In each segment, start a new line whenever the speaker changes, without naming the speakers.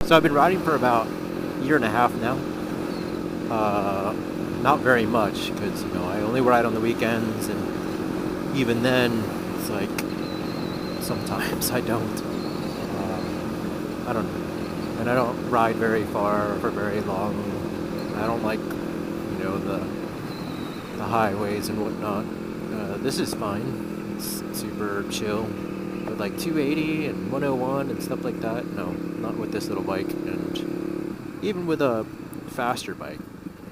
So I've been riding for about a year and a half now. Not very much, because I only ride on the weekends, and even then, it's like sometimes I don't. I don't know, and I don't ride very far for very long. I don't like the highways and whatnot. This is fine. It's super chill. With like 280 and 101 and stuff like that. No, not with this little bike. And even with a faster bike,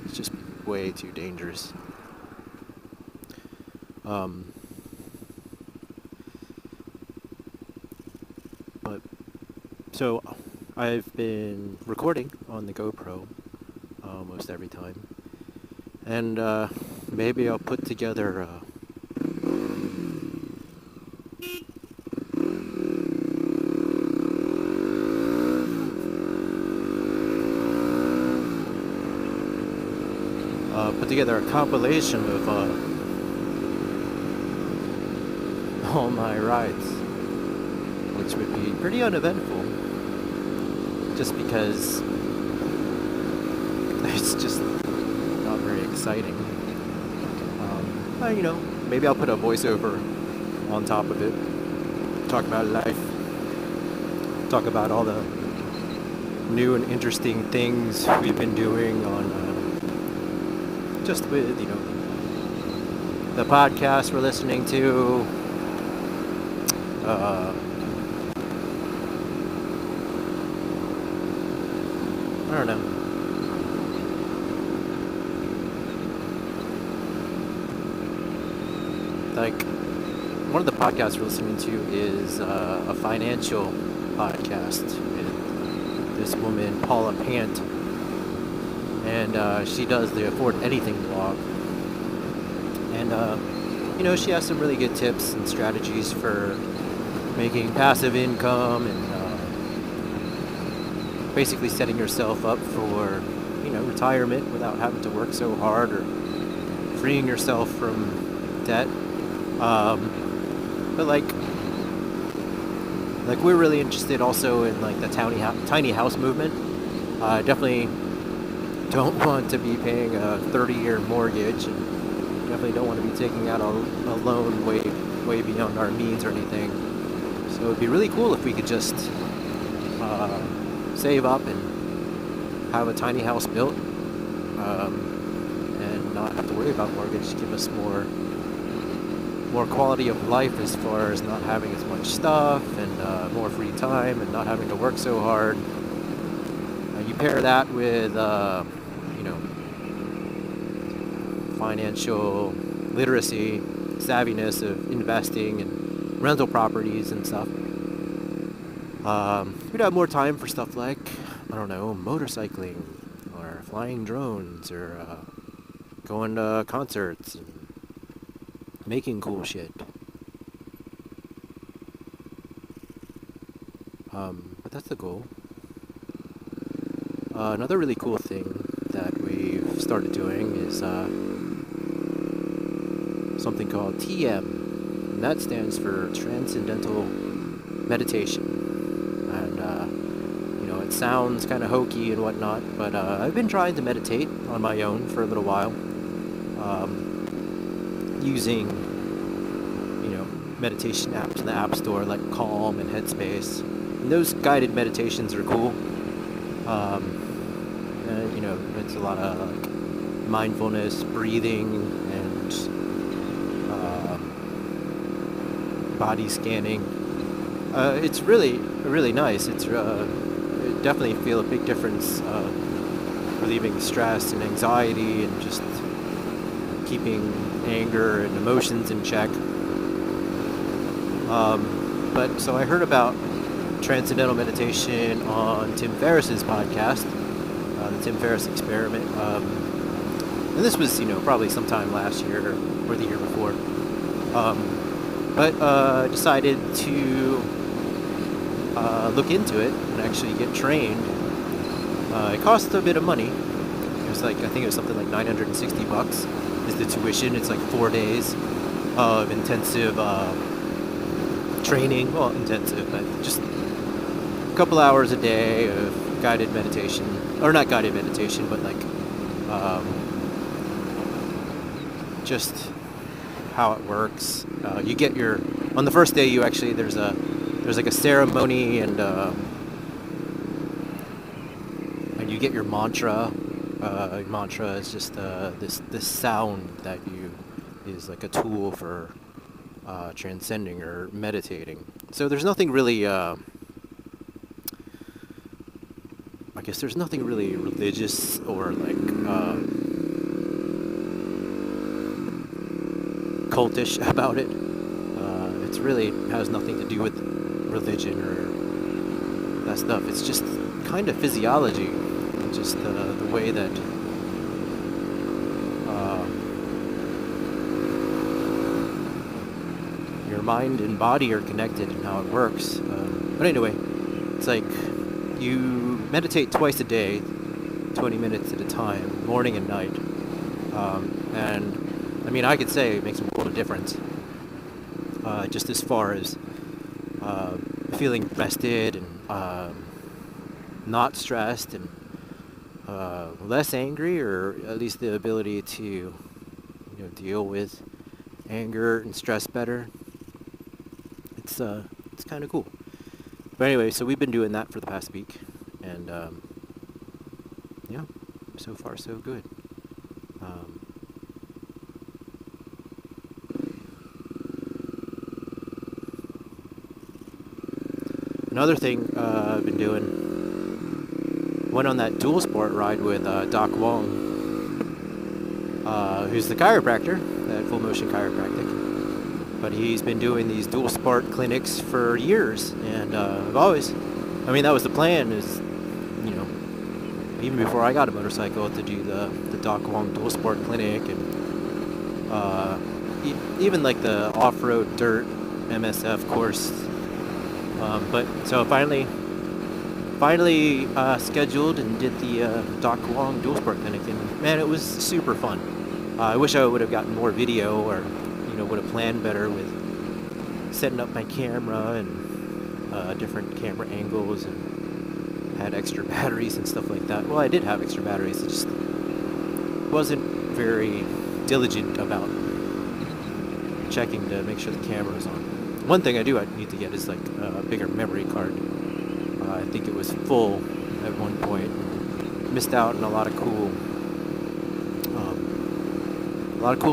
it's just way too dangerous. But so I've been recording on the GoPro almost every time, and maybe I'll put together a compilation of all my rides, which would be pretty uneventful, just because it's just not very exciting. Maybe I'll put a voiceover on top of it, talk about life, talk about all the new and interesting things we've been doing on just with the podcast we're listening to, I don't know. Like, one of the podcasts we're listening to is a financial podcast with this woman, Paula Pant, and she does the Afford Anything blog. And she has some really good tips and strategies for making passive income and basically setting yourself up for retirement without having to work so hard, or freeing yourself from debt. But like we're really interested also in like the tiny house movement. I definitely don't want to be paying a 30-year mortgage, and definitely don't want to be taking out a loan way beyond our means or anything. So it'd be really cool if we could just save up and have a tiny house built, and not have to worry about mortgage. Give us more quality of life as far as not having as much stuff, and more free time, and not having to work so hard. You pair that with financial literacy, savviness of investing and rental properties and stuff. We'd have more time for stuff like, motorcycling, or flying drones, or going to concerts and making cool shit. But that's the goal. Another really cool thing that we've started doing is something called TM, and that stands for Transcendental Meditation. And it sounds kind of hokey and whatnot, but I've been trying to meditate on my own for a little while, using meditation apps in the App Store like Calm and Headspace. And those guided meditations are cool. It's a lot of like mindfulness, breathing, and body scanning. It's really nice. It definitely feel a big difference, relieving stress and anxiety, and just keeping anger and emotions in check. But so I heard about Transcendental Meditation on Tim Ferriss's podcast, the Tim Ferriss Experiment, and this was probably sometime last year or the year before, but decided to look into it and actually get trained. It cost a bit of money. It was I think it was something like $960 is the tuition. It's like 4 days of intensive training. Well, intensive, but just a couple hours a day of guided meditation, or not guided meditation, but like just how it works. You get your on the first day. You actually there's like a ceremony, and you get your mantra. Mantra is just this sound that is like a tool for transcending or meditating. So there's nothing really. I guess there's nothing really religious or like cultish about it. It's really has nothing to do with religion or that stuff. It's just kind of physiology, just the way that your mind and body are connected and how it works. But anyway, it's like you meditate twice a day, 20 minutes at a time, morning and night. And I mean, I could say it makes a world of difference. Just as far as feeling rested and not stressed and less angry, or at least the ability to deal with anger and stress better. It's kind of cool. But anyway, so we've been doing that for the past week, and yeah, so far so good. Another thing I've been doing, went on that dual sport ride with Doc Wang, who's the chiropractor at Full Motion Chiropractic. But he's been doing these dual sport clinics for years, and I've always, I mean, that was the plan, is, even before I got a motorcycle, to do the Doc Wang dual sport clinic, and even like the off-road dirt MSF course. But so finally scheduled and did the Doc Wang dual sport clinic, and man, it was super fun. I wish I would have gotten more video, or would have planned better with setting up my camera and different camera angles, and had extra batteries and stuff like that. Well, I did have extra batteries. I just wasn't very diligent about checking to make sure the camera was on. One thing I need to get is like a bigger memory card. I think it was full at one point. Missed out on a lot of cool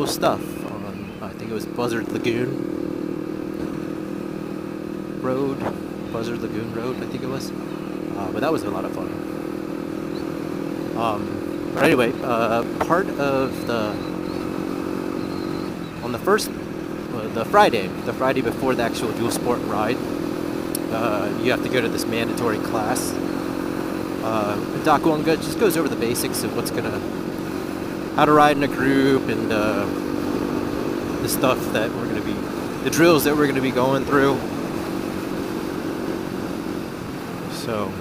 stuff. I think it was Buzzard Lagoon Road, I think it was. But that was a lot of fun. But anyway, part of on the first, the Friday before the actual dual sport ride, you have to go to this mandatory class. Doc Wang just goes over the basics of how to ride in a group, and the stuff that the drills that we're going to be going through. So,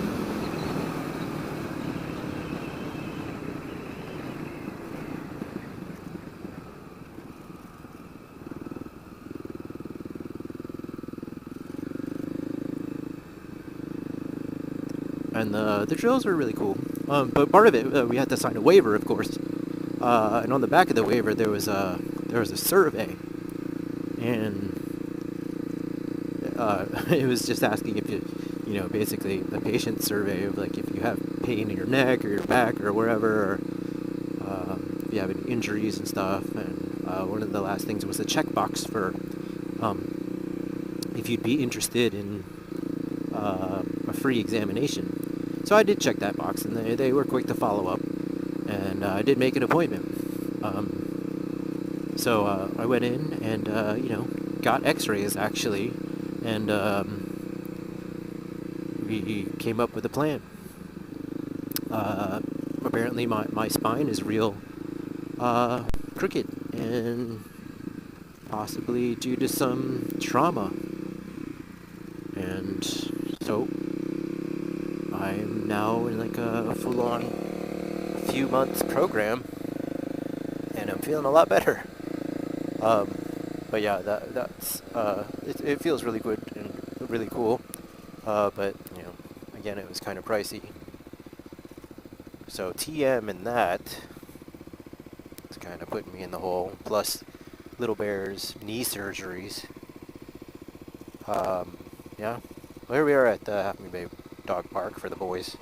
and the drills were really cool. But part of it, we had to sign a waiver, of course. And on the back of the waiver, there was a survey, and it was just asking if basically the patient survey of like if you have pain in your neck or your back or wherever, or if you have any injuries and stuff. And one of the last things was a checkbox for if you'd be interested in a free examination. So I did check that box, and they were quick to follow up, and I did make an appointment. So I went in and got X-rays actually, and we came up with a plan. Apparently my spine is real crooked, and possibly due to some trauma. And so I'm now in like a full-on few months program, and I'm feeling a lot better. But yeah, that's it feels really good and really cool. But again, it was kind of pricey. So TM and that, it's kind of putting me in the hole. Plus, Little Bear's knee surgeries. Yeah. Well, here we are at the Half Moon Bay Dog Park for the boys.